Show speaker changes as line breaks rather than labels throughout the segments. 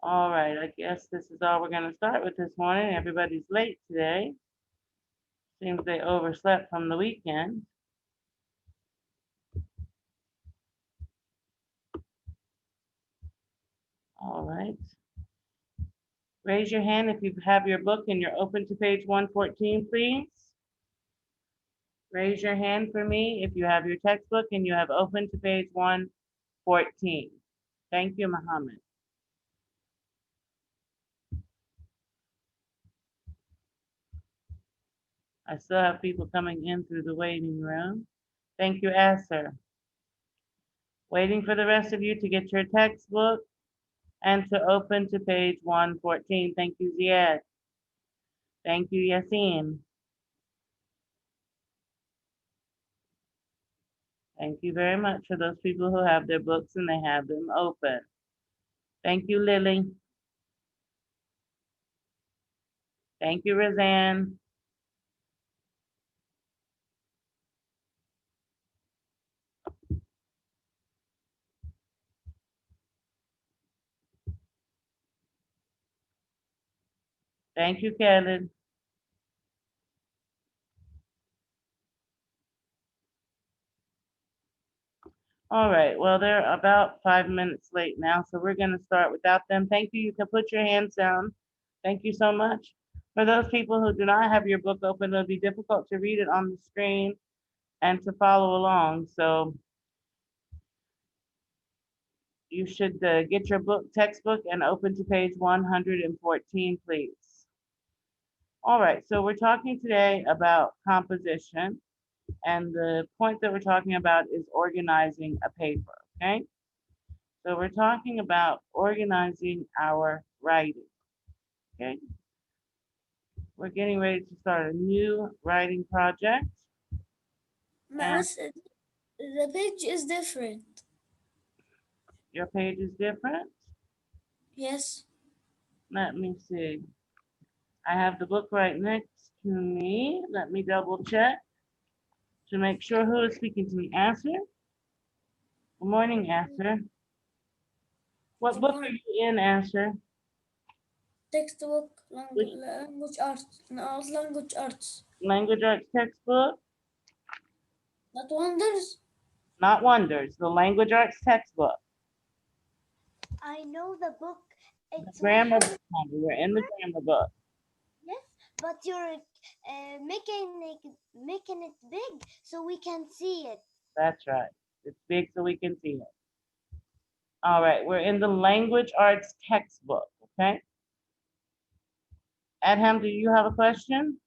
All right, I guess this is all we're going to start with this morning. Everybody's late today. Seems they overslept from the weekend. All right. Raise your hand if you have your book and you're open to page 114, please. Raise your hand for me if you have your textbook and you have open to page 114. Thank you, Muhammad. I still have people coming in through the waiting room. Thank you, Asser. Waiting for the rest of you to get your textbook and to open to page 114. Thank you, Ziad. Thank you, Yassine. Thank you very much for those people who have their books and they have them open. Thank you, Lily. Thank you, Roseanne. Thank you, Kevin. All right, well, they're about 5 minutes late now, so we're going to start without them. Thank you. You can put your hands down. Thank you so much. For those people who do not have your book open, it'll be difficult to read it on the screen and to follow along. So you should get your book, textbook, and open to page 114, please. All right, so we're talking today about composition, and the point that we're talking about is organizing a paper, okay? So we're talking about organizing our writing, okay? We're getting ready to start a new writing project. And
Mass, the page is different.
your page is different.
Yes.
Let me see. I have the book right next to me. Let me double check to make sure who is speaking to me. Answer. Good morning, Answer. What
Good
book are
morning.
you in, Answer?
Textbook,
Which
language arts, not language arts.
language arts textbook?
Not wonders.
Not Wonders, the language arts textbook.
I know the book.
The
It's
grammar
100.
book, honey. We're in the grammar book.
Yes, but you're making it big so we can see it.
That's right. It's big so we can see it. All right, we're in the language arts textbook, okay? Adham, do you have a question?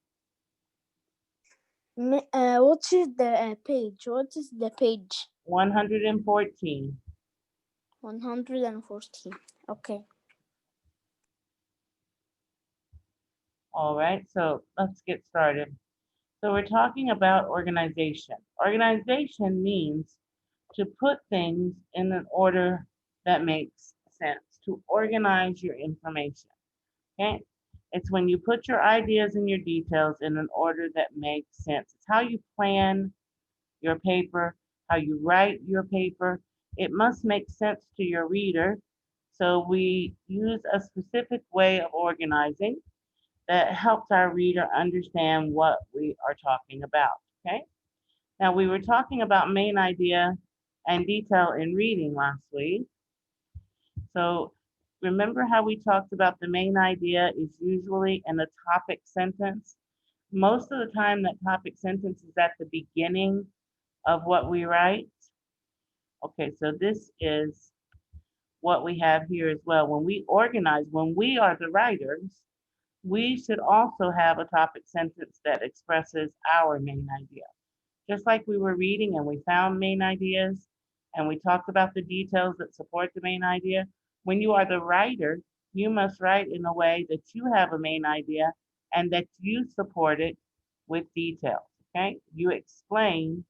What is the page? What is the page?
114.
114. Okay.
All right, so let's get started. So we're talking about organization. Organization means to put things in an order that makes sense, to organize your information, okay? It's when you put your ideas and your details in an order that makes sense. It's how you plan your paper, how you write your paper. It must make sense to your reader. So we use a specific way of organizing that helps our reader understand what we are talking about. Okay. Now we were talking about main idea and detail in reading last week. So remember how we talked about the main idea is usually in a topic sentence. Most of the time that topic sentence is at the beginning of what we write. Okay, so this is what we have here as well. When we organize, when we are the writers, we should also have a topic sentence that expresses our main idea. Just like we were reading and we found main ideas and we talked about the details that support the main idea, when you are the writer, you must write in a way that you have a main idea and that you support it with details. Okay? You explain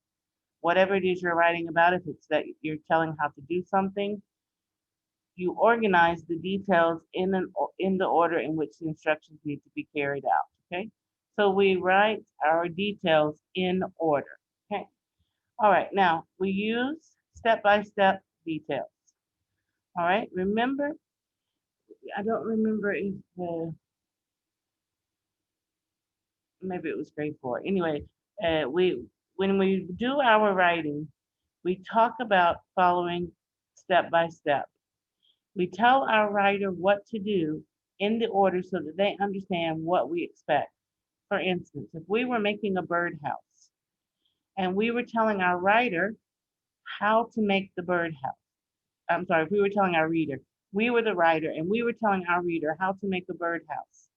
whatever it is you're writing about. If it's that you're telling how to do something, you organize the details in the order in which the instructions need to be carried out. Okay, so we write our details in order. Okay, all right. Now we use step-by-step details. All right, remember I don't remember if maybe it was grade 4. Anyway, we when we do our writing, we talk about following step by step. We tell our writer what to do in the order so that they understand what we expect. For instance, if we were making a birdhouse and we were telling our writer how to make the birdhouse, I'm sorry, if we were telling our reader, we were the writer and we were telling our reader how to make a birdhouse.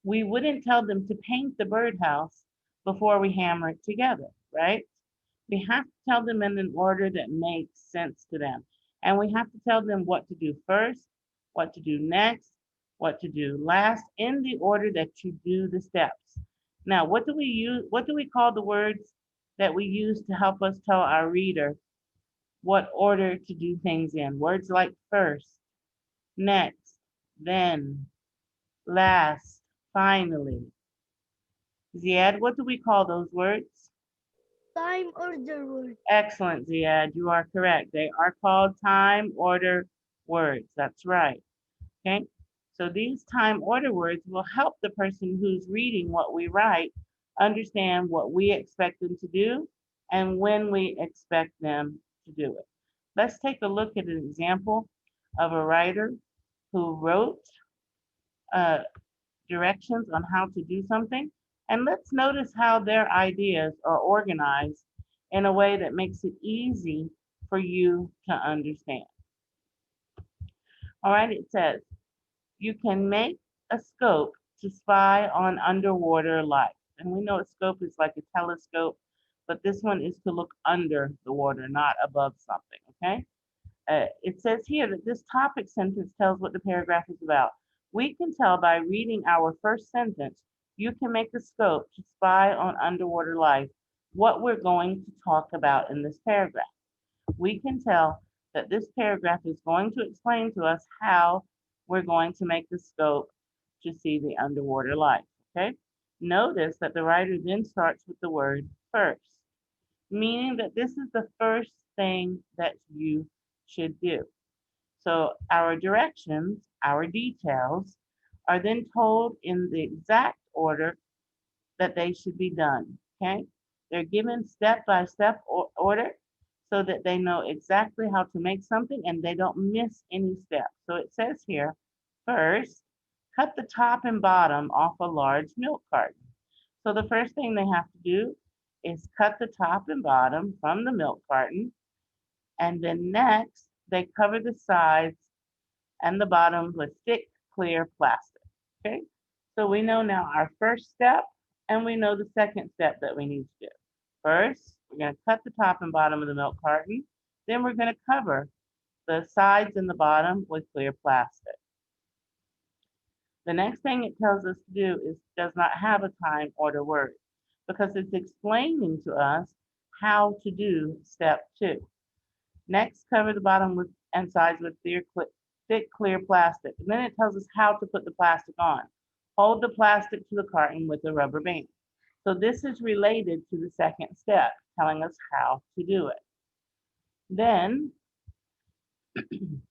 We wouldn't tell them to paint the birdhouse before we hammer it together, right? We have to tell them in an order that makes sense to them. And we have to tell them what to do first, what to do next, what to do last, in the order that you do the steps. Now, what do we use? What do we call the words that we use to help us tell our reader what order to do things in? Words like first, next, then, last, finally. Ziad, what do we call those words?
Time order word.
Excellent, Ziad. You are correct. They are called time order words. That's right. Okay. So these time order words will help the person who's reading what we write understand what we expect them to do and when we expect them to do it. Let's take a look at an example of a writer who wrote uh, directions on how to do something. And let's notice how their ideas are organized in a way that makes it easy for you to understand. All right, it says, you can make a scope to spy on underwater life. And we know a scope is like a telescope, but this one is to look under the water, not above something, okay? It says here that this topic sentence tells what the paragraph is about. We can tell by reading our first sentence, you can make a scope to spy on underwater life, what we're going to talk about in this paragraph. We can tell that this paragraph is going to explain to us how we're going to make the scope to see the underwater life, okay? Notice that the writer then starts with the word first, meaning that this is the first thing that you should do. So our directions, our details, are then told in the exact order that they should be done, okay? They're given step-by-step order so that they know exactly how to make something and they don't miss any steps. So it says here, first, cut the top and bottom off a large milk carton. So the first thing they have to do is cut the top and bottom from the milk carton, and then next, they cover the sides and the bottom with thick, clear plastic, okay? So we know now our first step, and we know the second step that we need to do. First, we're gonna cut the top and bottom of the milk carton. Then we're gonna cover the sides and the bottom with clear plastic. The next thing it tells us to do is does not have a time order word because it's explaining to us how to do step 2. Next, cover the bottom with and sides with thick, clear plastic. And then it tells us how to put the plastic on. Hold the plastic to the carton with a rubber band. So this is related to the second step, telling us how to do it. Then,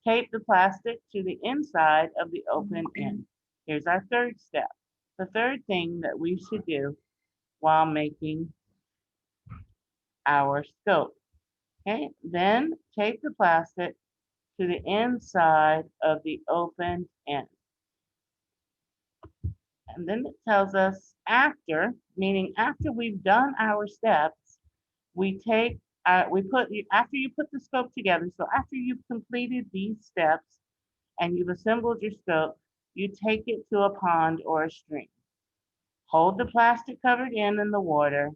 tape the plastic to the inside of the open end. Here's our third step. The third thing that we should do while making our scope. Okay, then tape the plastic to the inside of the open end. And then it tells us after, meaning after we've done our steps, we take, after you put the scope together, so after you've completed these steps and you've assembled your scope, you take it to a pond or a stream. Hold the plastic covered end in the water,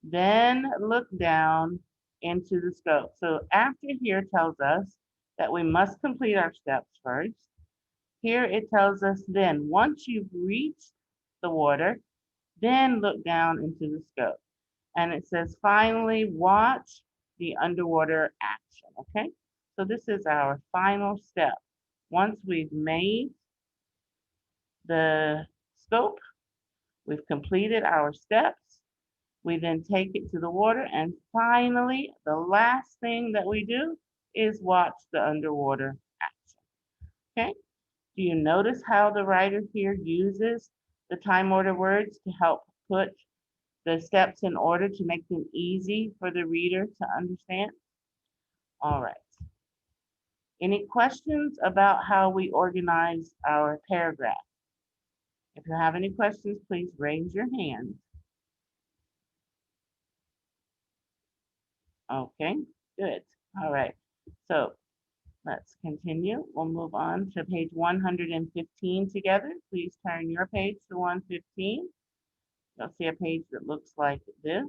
then look down into the scope. So after here tells us that we must complete our steps first. Here it tells us then, once you've reached the water, then look down into the scope. And it says, finally, watch the underwater action, okay? So this is our final step. Once we've made the scope, we've completed our steps, we then take it to the water, and finally, the last thing that we do is watch the underwater action, okay? Do you notice how the writer here uses the time order words to help put the steps in order to make them easy for the reader to understand? All right. Any questions about how we organize our paragraph? If you have any questions, please raise your hand. Okay, good. All right. So let's continue. We'll move on to page 115 together. Please turn your page to 115. You'll see a page that looks like this.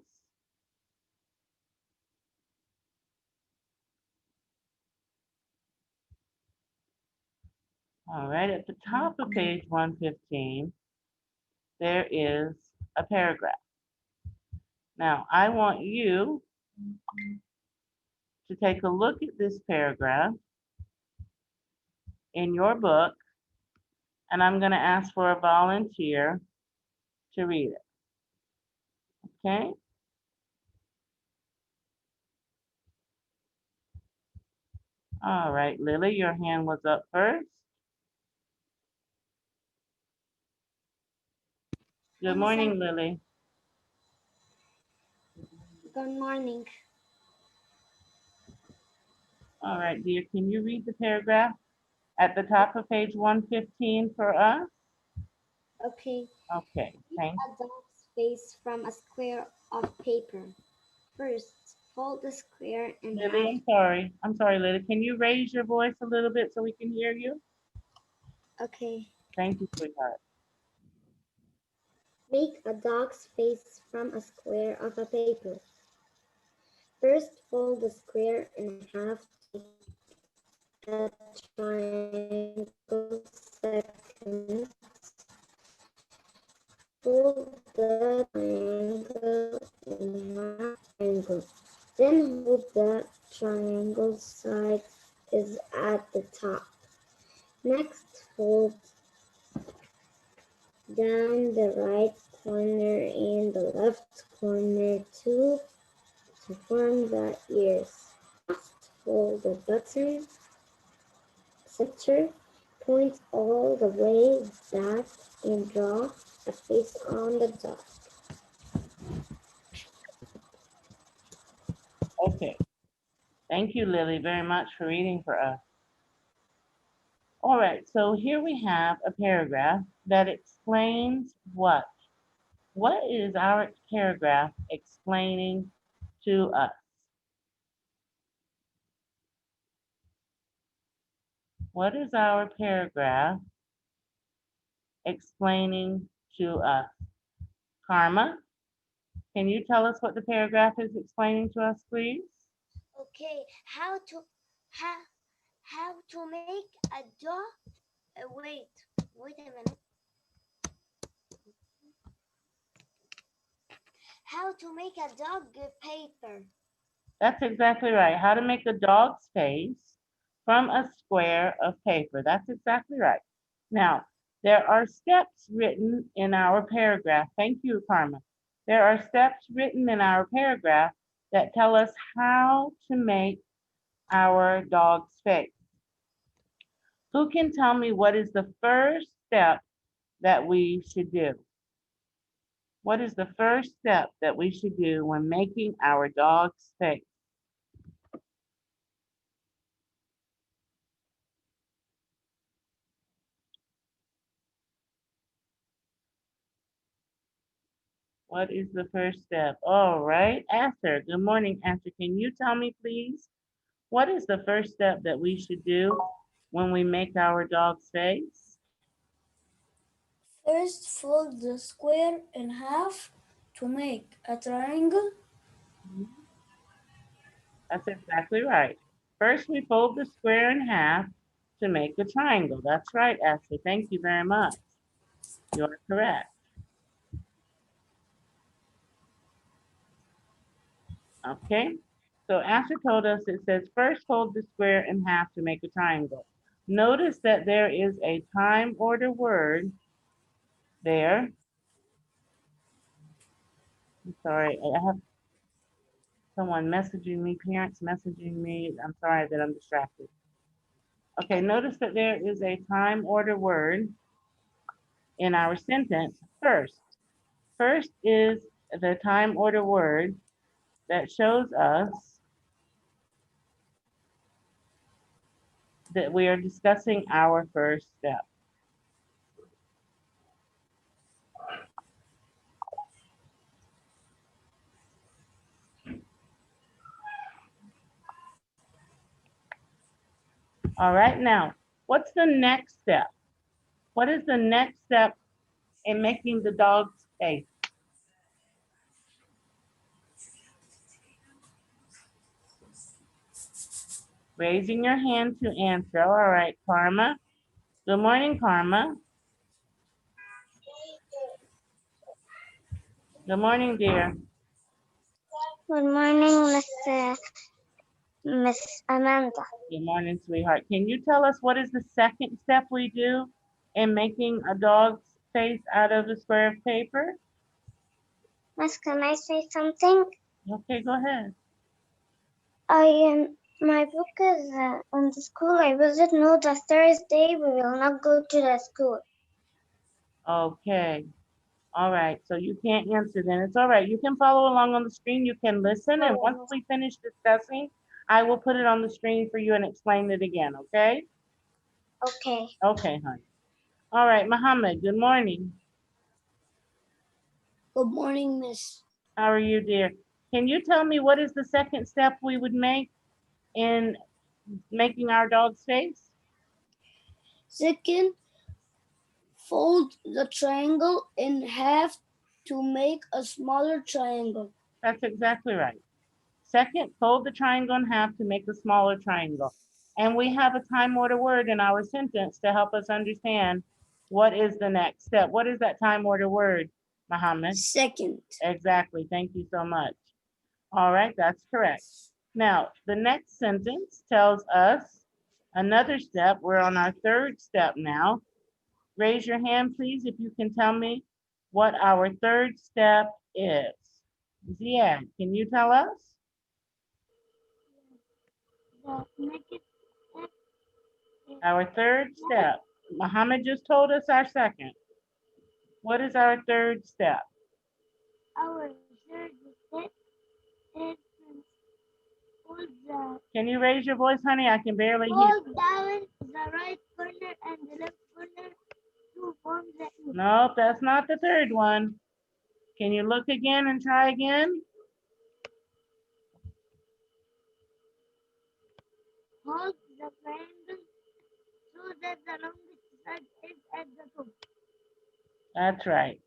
All right, at the top of page 115, there is a paragraph. Now, I want you to take a look at this paragraph in your book, and I'm going to ask for a volunteer to read it. Okay? All right, Lily, your hand was up first. Good morning, Lily.
Good morning.
All right, dear, can you read the paragraph at the top of page 115 for us?
Okay.
Okay, thanks.
A dog's face from a square of paper. First, fold the square in
Lily,
half.
I'm sorry, Lily. Can you raise your voice a little bit so we can hear you?
Okay.
Thank you, sweetheart.
Make a dog's face from a square of a paper. First, fold the square in half to make a triangle. Second, fold the triangle in half triangle. Then hold the triangle side is at the top. Next, fold down the right corner and the left corner to form the ears. Last, fold the button center, point all the way back and draw a face on the dog.
Okay. Thank you, Lily, very much for reading for us. All right, so here we have a paragraph that explains what? What is our paragraph explaining to us? What is our paragraph explaining to us? Karma, can you tell us what the paragraph is explaining to us, please?
Okay, how to make a dog? Wait a minute. How to make a dog paper.
That's exactly right. How to make a dog's face from a square of paper. That's exactly right. Now, there are steps written in our paragraph. Thank you, Karma. There are steps written in our paragraph that tell us how to make our dog's face. Who can tell me what is the first step that we should do? What is the first step that we should do when making our dog's face? What is the first step? All right, Esther. Good morning, Esther. Can you tell me, please, what is the first step that we should do when we make our dog's face?
First, fold the square in half to make a triangle.
That's exactly right. First, we fold the square in half to make a triangle. That's right, Esther. Thank you very much. You're correct. Okay, so Asher told us it says first fold the square in half to make a triangle. Notice that there is a time order word there. I'm sorry, I have someone messaging me, parents messaging me. I'm sorry that I'm distracted. Okay, notice that there is a time order word in our sentence first. First is the time order word that shows us that we are discussing our first step. All right, now, what's the next step? What is the next step in making the dog's face? Raising your hand to answer. All right, Karma. Good morning, Karma. Good morning, dear.
Good morning, Miss Amanda.
Good morning, sweetheart. Can you tell us what is the second step we do in making a dog's face out of a square of paper?
Miss, can I say something?
Okay, go ahead.
My book is on the school. I visit know that Thursday we will not go to the school.
Okay. All right. So you can't answer then. It's all right. You can follow along on the screen. You can listen. And once we finish discussing, I will put it on the screen for you and explain it again. Okay?
Okay.
Okay, honey. All right, Muhammad, good morning.
Good morning, Miss.
How are you, dear? Can you tell me what is the second step we would make in making our dog's face?
Second, fold the triangle in half to make a smaller triangle.
That's exactly right. Second, fold the triangle in half to make a smaller triangle. And we have a time order word in our sentence to help us understand what is the next step. What is that time order word, Muhammad?
Second.
Exactly. Thank you so much. All right, that's correct. Now, the next sentence tells us another step. We're on our third step now. Raise your hand, please, if you can tell me what our third step is. Ziad, can you tell us? Our third step. Muhammad just told us our second. What is our third step?
Our third step is fold
Can you raise your voice, honey? I can barely hear.
down the right corner and the left corner to form the E.
No, that's not the third one. Can you look again and try again?
Hold the triangle so that the longest side is at the top.
That's right.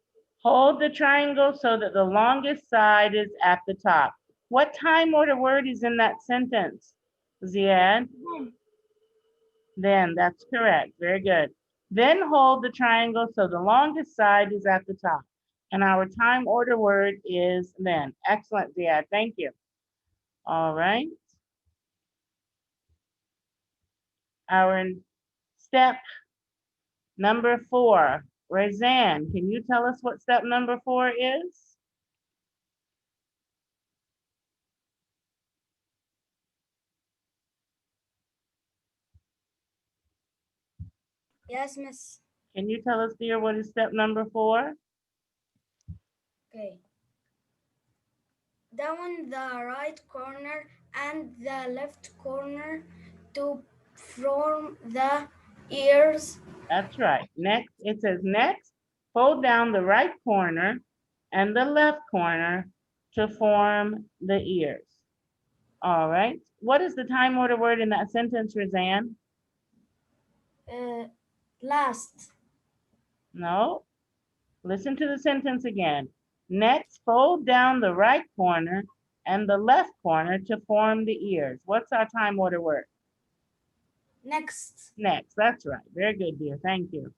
Hold the triangle so that the longest side is at the top. What time order word is in that sentence, Ziad? Then, that's correct. Very good. Then hold the triangle so the longest side is at the top. And our time order word is then. Excellent, Ziad. Thank you. All right. Our step number 4. Razan, can you tell us what step number 4 is?
Yes, Miss.
Can you tell us, dear, what is step number 4?
Okay. Down the right corner and the left corner to form the ears.
That's right. Next, it says next, fold down the right corner and the left corner to form the ears. All right. What is the time order word in that sentence, Razan?
Last.
No. Listen to the sentence again. Next, fold down the right corner and the left corner to form the ears. What's our time order word?
Next.
Next. That's right. Very good, dear. Thank you.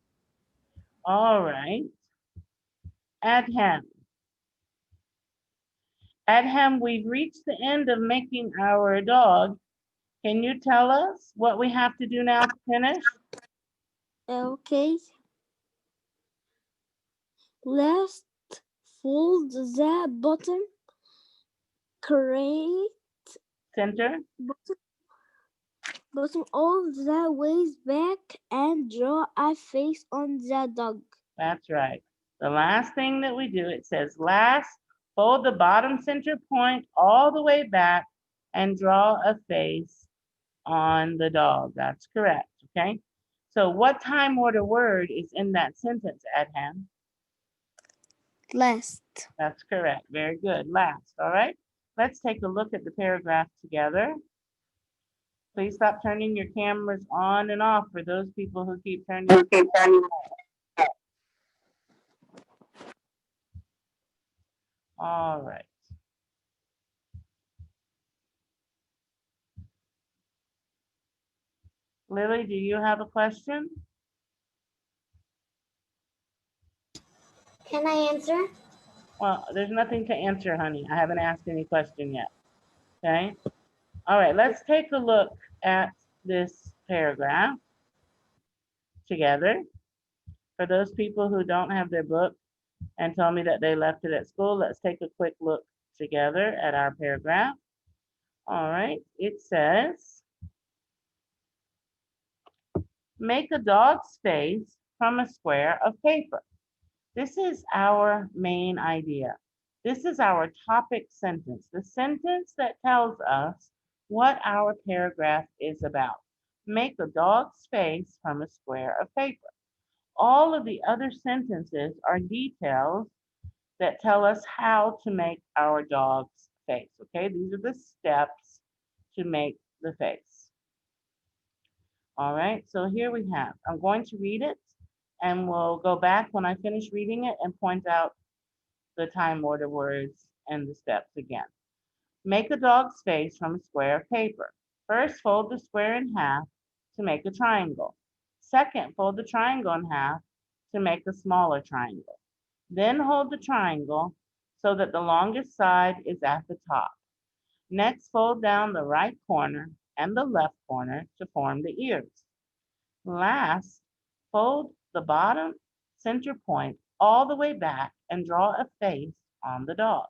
All right. Adham. Adham, we've reached the end of making our dog. Can you tell us what we have to do now to finish?
Okay. Last, fold the bottom, create
Center.
bottom, Putting all the ways back and draw a face on the dog.
That's right. The last thing that we do, it says last, fold the bottom center point all the way back and draw a face on the dog. That's correct, okay? So what time order word is in that sentence, Adham?
Last.
That's correct. Very good. Last, all right? Let's take a look at the paragraph together. Please stop turning your cameras on and off for those people who keep turning. All right. Lily, do you have a question?
Can I answer?
Well, there's nothing to answer, honey. I haven't asked any question yet. Okay. All right, let's take a look at this paragraph together. For those people who don't have their book and told me that they left it at school, let's take a quick look together at our paragraph. All right, it says, make a dog's face from a square of paper. This is our main idea. This is our topic sentence, the sentence that tells us what our paragraph is about. Make a dog's face from a square of paper. All of the other sentences are details that tell us how to make our dog's face, okay? These are the steps to make the face. All right, so here we have, I'm going to read it and we'll go back when I finish reading it and point out the time order words and the steps again. Make a dog's face from a square of paper. First, fold the square in half to make a triangle. Second, fold the triangle in half to make a smaller triangle. Then hold the triangle so that the longest side is at the top. Next, fold down the right corner and the left corner to form the ears. Last, fold the bottom center point all the way back and draw a face on the dog.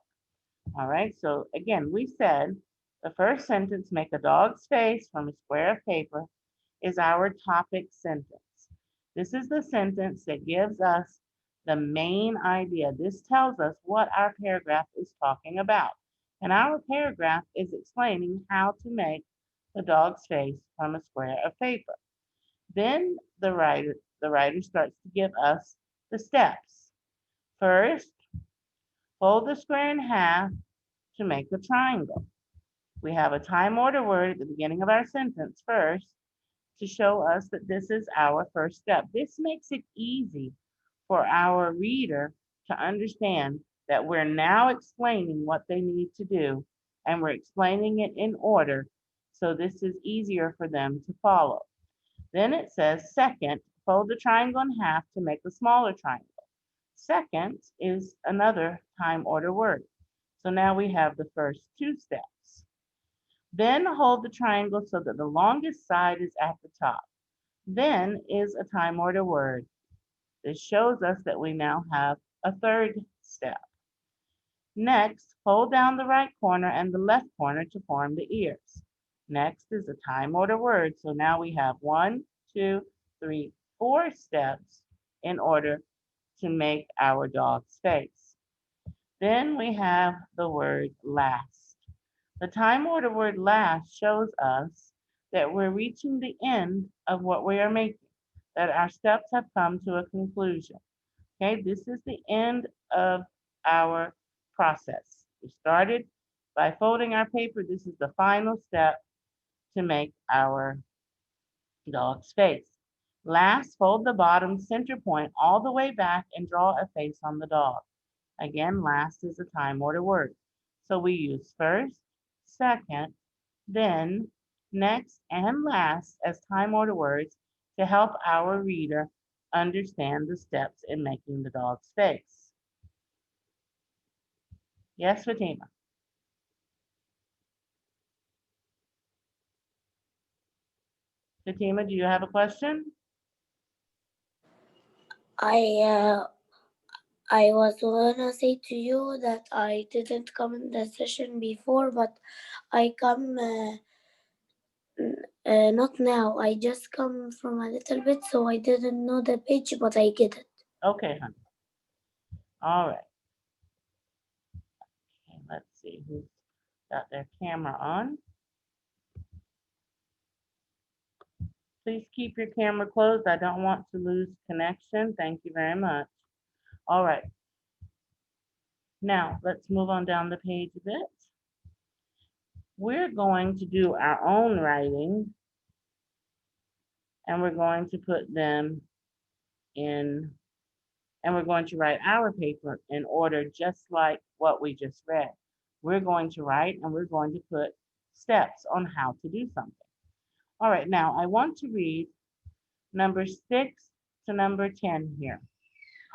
All right, so again, we said the first sentence, make a dog's face from a square of paper, is our topic sentence. This is the sentence that gives us the main idea. This tells us what our paragraph is talking about. And our paragraph is explaining how to make the dog's face from a square of paper. Then the writer starts to give us the steps. First, fold the square in half to make a triangle. We have a time order word at the beginning of our sentence first to show us that this is our first step. This makes it easy for our reader to understand that we're now explaining what they need to do and we're explaining it in order, so this is easier for them to follow. Then it says, second, fold the triangle in half to make a smaller triangle. Second is another time order word. So now we have the first two steps. Then hold the triangle so that the longest side is at the top. Then is a time order word. This shows us that we now have a third step. Next, fold down the right corner and the left corner to form the ears. Next is a time order word. So now we have 1, 2, 3, 4 steps in order to make our dog's face. Then we have the word last. The time order word last shows us that we're reaching the end of what we are making, that our steps have come to a conclusion. Okay, this is the end of our process. We started by folding our paper. This is the final step to make our dog's face. Last, fold the bottom center point all the way back and draw a face on the dog. Again, last is a time order word. So we use first, second, then, next, and last as time order words to help our reader understand the steps in making the dog's face. Yes, Fatima? Fatima, do you have a question?
I was gonna say to you that I didn't come in the session before, but I come
Not now. I just come from a little bit, so I didn't know the page, but I get it.
Okay, honey. All right. Okay, let's see who's got their camera on. Please keep your camera closed. I don't want to lose connection. Thank you very much. All right. Now, let's move on down the page a bit. We're going to do our own writing, and we're going to put them in, and we're going to write our paper in order just like what we just read. We're going to write and we're going to put steps on how to do something. All right, now I want to read number 6 to number 10 here.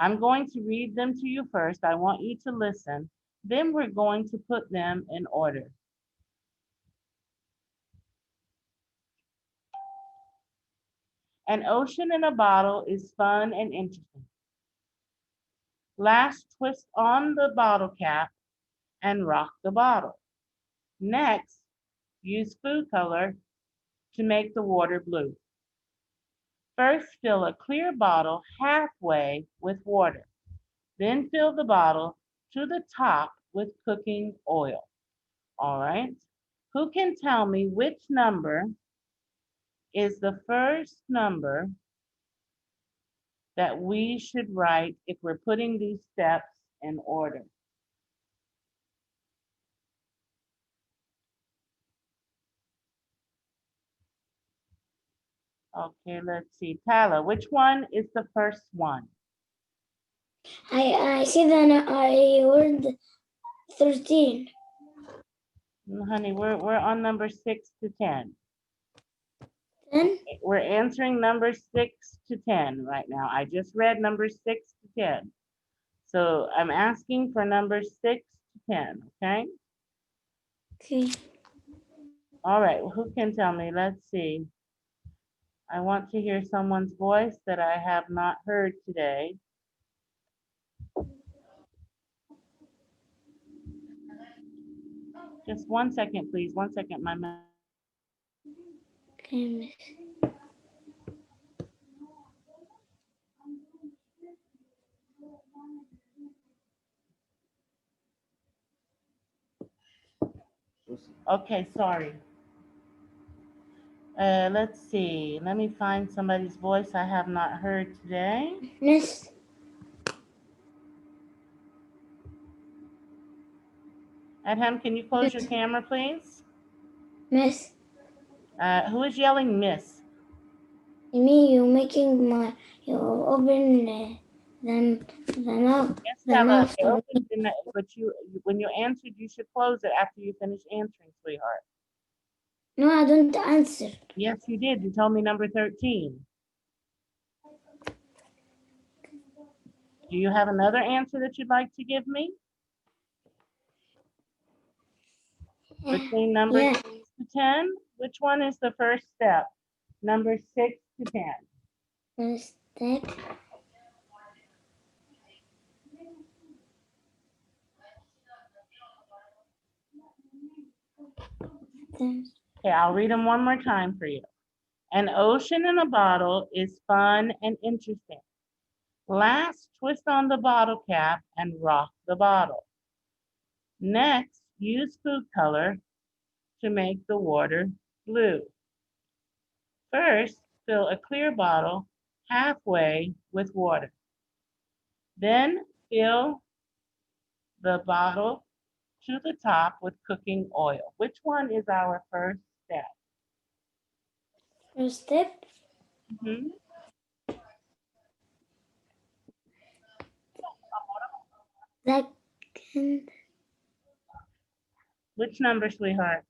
I'm going to read them to you first. I want you to listen. Then we're going to put them in order. An ocean in a bottle is fun and interesting. Last, twist on the bottle cap and rock the bottle. Next, use food color to make the water blue. First, fill a clear bottle halfway with water. Then fill the bottle to the top with cooking oil. All right. Who can tell me which number is the first number that we should write if we're putting these steps in order? Okay, let's see. Tyler, which one is the first one?
I see that I word 13.
Honey, we're on number 6 to 10.
10?
We're answering number 6 to 10 right now. I just read number 6 to 10. So I'm asking for number 6 to 10, okay?
Okay.
All right, well, who can tell me? Let's see. I want to hear someone's voice that I have not heard today. Just 1 second, please. 1 second, my man.
Okay, miss.
Okay, sorry. Let's see. Let me find somebody's voice I have not heard today.
Miss.
Adham, can you close your camera, please?
Miss.
Who is yelling miss?
You making you open the mouth.
Yes,
The
Stella,
mouth.
I opened the but when you answered, you should close it after you finish answering, sweetheart.
No, I don't answer.
Yes, you did. You told me number 13. Do you have another answer that you'd like to give me? Between number 6 to 10, which one is the first step? Number 6 to 10.
First step.
Okay, I'll read them one more time for you. An ocean in a bottle is fun and interesting. Last, twist on the bottle cap and rock the bottle. Next, use food color to make the water blue. First, fill a clear bottle halfway with water. Then fill the bottle to the top with cooking oil. Which one is our first step?
First step.
Mhm.
Second.
Which number, sweetheart?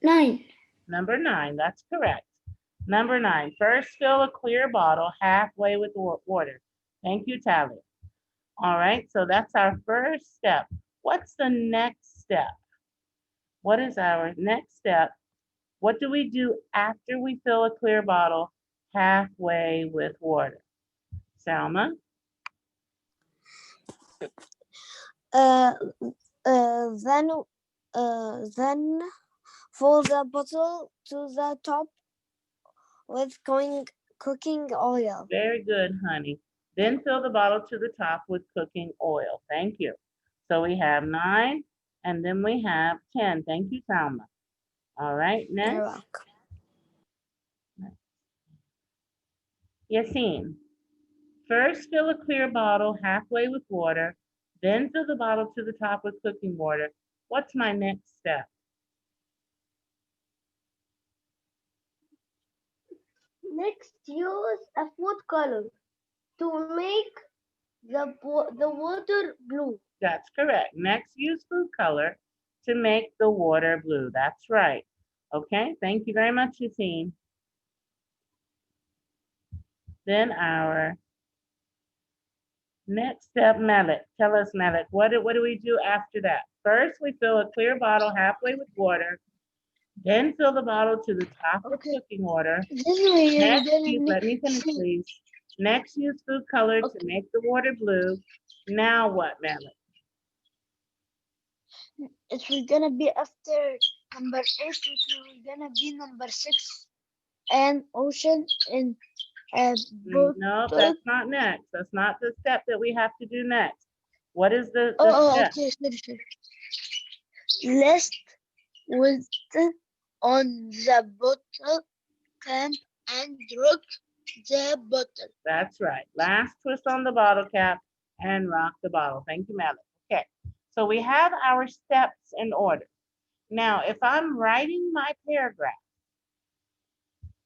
9.
Number 9, that's correct. Number 9, first fill a clear bottle halfway with water. Thank you, Tally. All right, so that's our first step. What's the next step? What is our next step? What do we do after we fill a clear bottle halfway with water? Salma?
Then Fill the bottle to the top with cooking oil.
Very good, honey. Then fill the bottle to the top with cooking oil. Thank you. So we have 9, and then we have 10. Thank you, Salma. All right,
You're
next.
welcome.
Yassine. First, fill a clear bottle halfway with water, then fill the bottle to the top with cooking water. What's my next step?
Next, use a food color to make the water blue.
That's correct. Next, use food color to make the water blue. That's right. Okay, thank you very much, Yassine. Then our next step, Malik. Tell us, Malik, what do we do after that? First, we fill a clear bottle halfway with water, then fill the bottle to the top with cooking water. Next, let me finish, please. Next, use food color to make the water blue. Now what, Malik?
It will gonna be after number 8. It will gonna be number 6. And ocean in boat.
No, that's not next. That's not the step that we have to do next. What is the step?
Okay, sorry. List with on the bottle cap and rock the bottle.
That's right. Last twist on the bottle cap and rock the bottle. Thank you, Malik. Okay, so we have our steps in order. Now, if I'm writing my paragraph,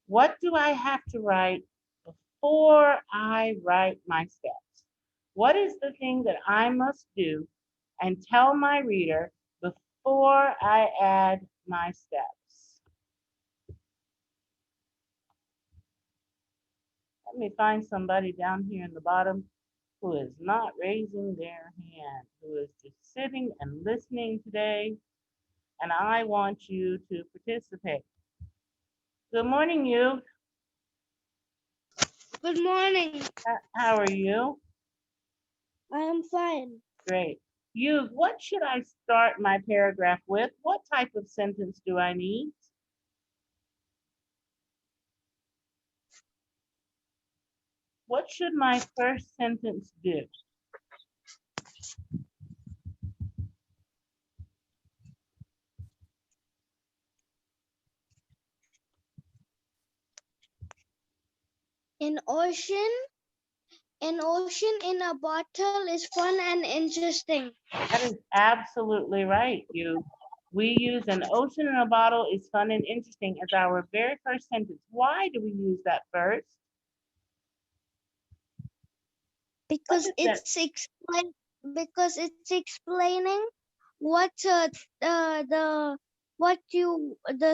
what do I have to write before I write my steps? What is the thing that I must do and tell my reader before I add my steps? Let me find somebody down here in the bottom who is not raising their hand, who is just sitting and listening today, and I want you to participate. Good morning, you.
Good morning.
How are you?
I am fine.
Great. You, what should I start my paragraph with? What type of sentence do I need? What should my first sentence do?
An ocean in a bottle is fun and interesting.
That is absolutely right, you. We use an ocean in a bottle is fun and interesting as our very first sentence. Why do we use that first?
Because it's explaining what the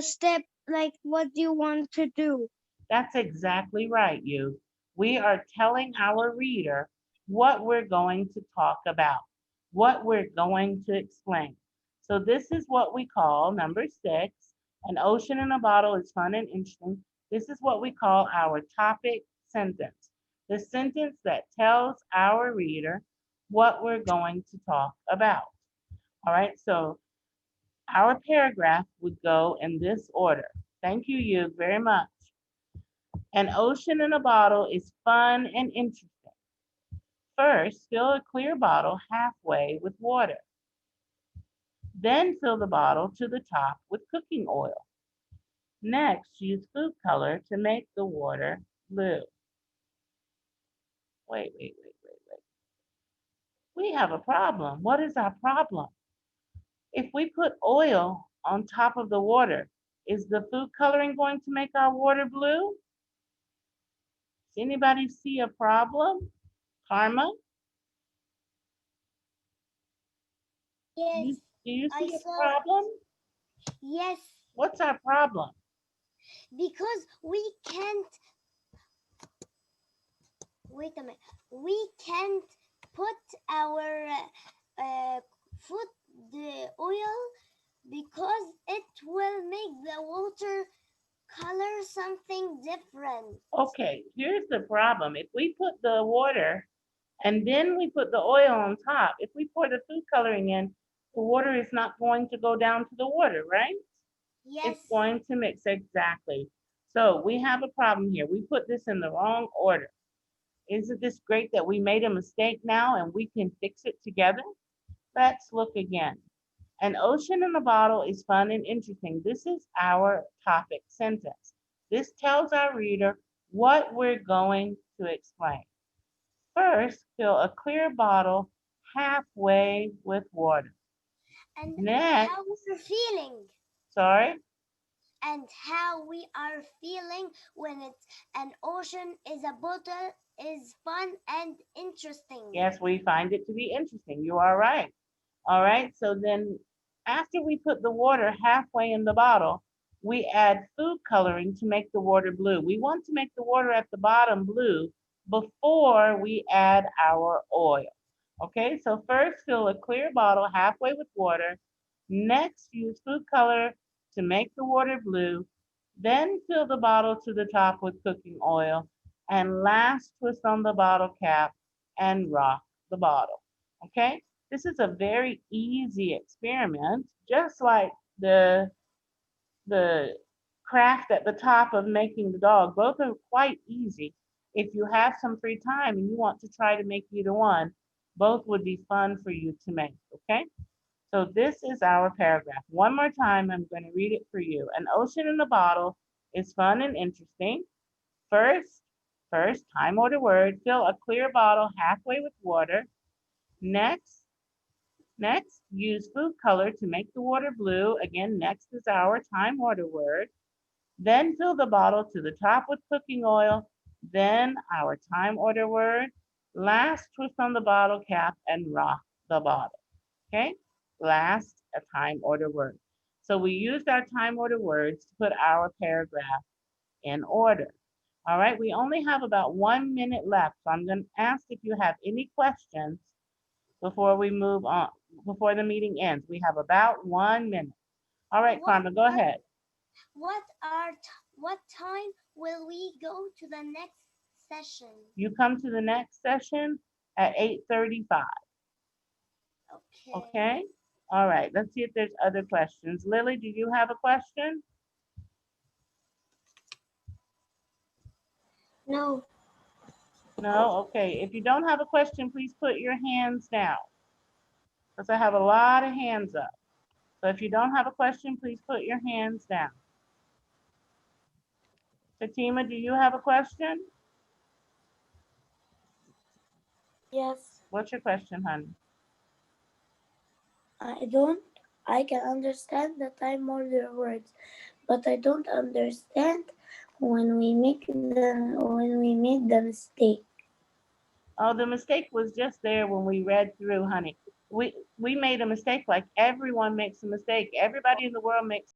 step, like what you want to do.
That's exactly right, you. We are telling our reader what we're going to talk about, what we're going to explain. So this is what we call number 6. An ocean in a bottle is fun and interesting. This is what we call our topic sentence. The sentence that tells our reader what we're going to talk about. All right, so our paragraph would go in this order. Thank you very much. An ocean in a bottle is fun and interesting. First, fill a clear bottle halfway with water. Then fill the bottle to the top with cooking oil. Next, use food color to make the water blue. Wait. We have a problem. What is our problem? If we put oil on top of the water, is the food coloring going to make our water blue? Does anybody see a problem? Karma?
Yes,
Do you
I
see a
saw.
problem?
Yes,
What's our problem?
because we can't. Wait a minute. We can't put our food the oil because it will make the water color something different.
Okay, here's the problem. If we put the water and then we put the oil on top, if we pour the food coloring in, the water is not going to go down to the water, right?
Yes.
It's going to mix exactly. So we have a problem here. We put this in the wrong order. Isn't this great that we made a mistake now and we can fix it together? Let's look again. An ocean in a bottle is fun and interesting. This is our topic sentence. This tells our reader what we're going to explain. First, fill a clear bottle halfway with water.
And
Next,
how we're feeling.
sorry,
And how we are feeling when it's an ocean is a bottle is fun and interesting.
yes, we find it to be interesting. You are right. All right, so then after we put the water halfway in the bottle, we add food coloring to make the water blue. We want to make the water at the bottom blue before we add our oil. Okay, so first fill a clear bottle halfway with water. Next, use food color to make the water blue. Then fill the bottle to the top with cooking oil. And last, twist on the bottle cap and rock the bottle. Okay, this is a very easy experiment, just like the craft at the top of making the dog. Both are quite easy. If you have some free time and you want to try to make either one, both would be fun for you to make, okay? So this is our paragraph. One more time, I'm going to read it for you. An ocean in a bottle is fun and interesting. First, time order word, fill a clear bottle halfway with water. Next, use food color to make the water blue. Again, next is our time order word. Then fill the bottle to the top with cooking oil. Then our time order word. Last, twist on the bottle cap and rock the bottle. Okay? Last, a time order word. So we used our time order words to put our paragraph in order. All right, we only have about 1 minute left. So I'm going to ask if you have any questions before we move on, before the meeting ends. We have about 1 minute. All right, Karma, go ahead.
What time will we go to the next session?
You come to the next session at 8:35.
Okay.
Okay? All right, let's see if there's other questions. Lily, do you have a question?
No.
No? Okay. If you don't have a question, please put your hands down. Because I have a lot of hands up. So if you don't have a question, please put your hands down. Fatima, do you have a question?
Yes,
What's your question, honey?
I can understand the time order words, but I don't understand when we made the mistake.
Oh, the mistake was just there when we read through, honey. We made a mistake like everyone makes a mistake. Everybody in the world makes